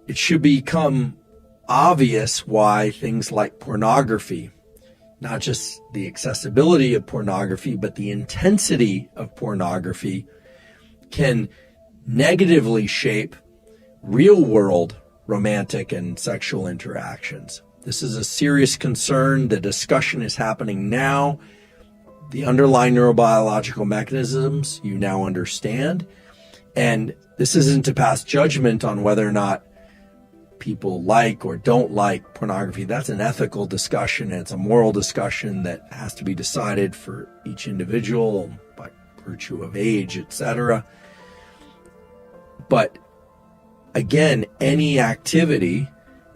it should become obvious why things like pornography, not just the accessibility of pornography, but the intensity of pornography, can negatively shape real-world romantic and sexual interactions. This is a serious concern. The discussion is happening now. The underlying neurobiological mechanisms you now understand. And this isn't to pass judgment on whether or not people like or don't like pornography. That's an ethical discussion, and it's a moral discussion that has to be decided for each individual by virtue of age, etc. But again, any activity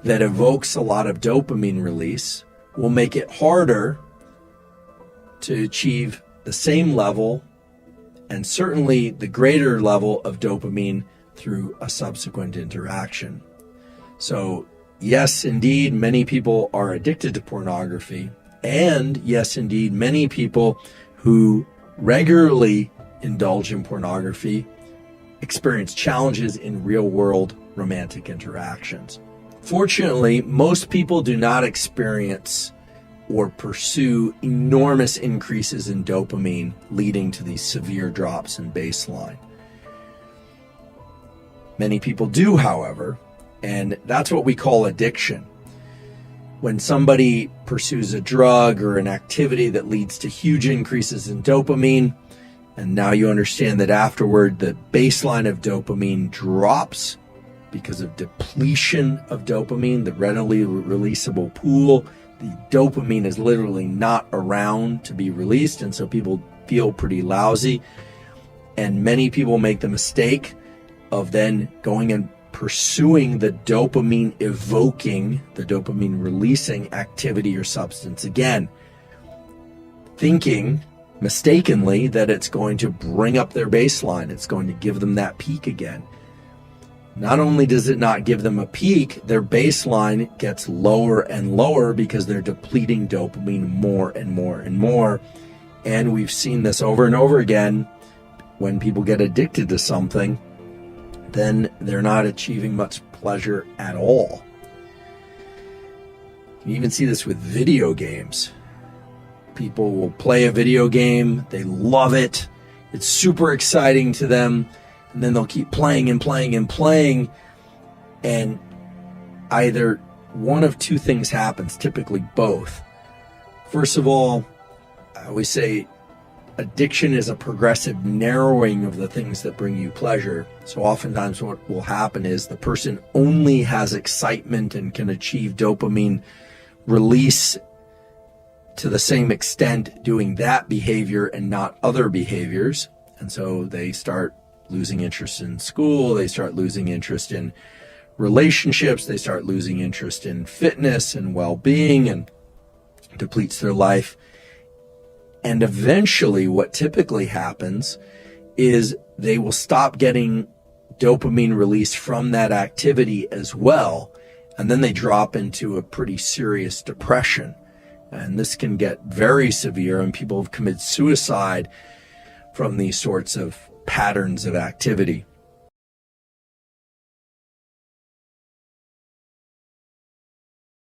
that evokes a lot of dopamine release will make it harder to achieve the same level and certainly the greater level of dopamine through a subsequent interaction. So yes, indeed, many people are addicted to pornography. And yes, indeed, many people who regularly indulge in pornography experience challenges in real-world romantic interactions. Fortunately, most people do not experience or pursue enormous increases in dopamine leading to these severe drops in baseline. Many people do, however, and that's what we call addiction. When somebody pursues a drug or an activity that leads to huge increases in dopamine, and now you understand that afterward the baseline of dopamine drops because of depletion of dopamine, the readily releasable pool. The dopamine is literally not around to be released, and so people feel pretty lousy. And many people make the mistake of then going and pursuing the dopamine evoking, the dopamine releasing activity or substance again, thinking mistakenly that it's going to bring up their baseline, it's going to give them that peak again. Not only does it not give them a peak, their baseline gets lower and lower because they're depleting dopamine more and more and more. And we've seen this over and over again. When people get addicted to something, then they're not achieving much pleasure at all. You even see this with video games. People will play a video game, they love it, it's super exciting to them, and then they'll keep playing and playing and playing, and either one of two things happens, typically both. First of all, I always say addiction is a progressive narrowing of the things that bring you pleasure. So oftentimes what will happen is the person only has excitement and can achieve dopamine release to the same extent doing that behavior and not other behaviors. And so they start losing interest in school, they start losing interest in relationships, they start losing interest in fitness and well-being, and depletes their life. And eventually what typically happens is they will stop getting dopamine release from that activity as well, and then they drop into a pretty serious depression. And this can get very severe, and people have committed suicide from these sorts of patterns of activity.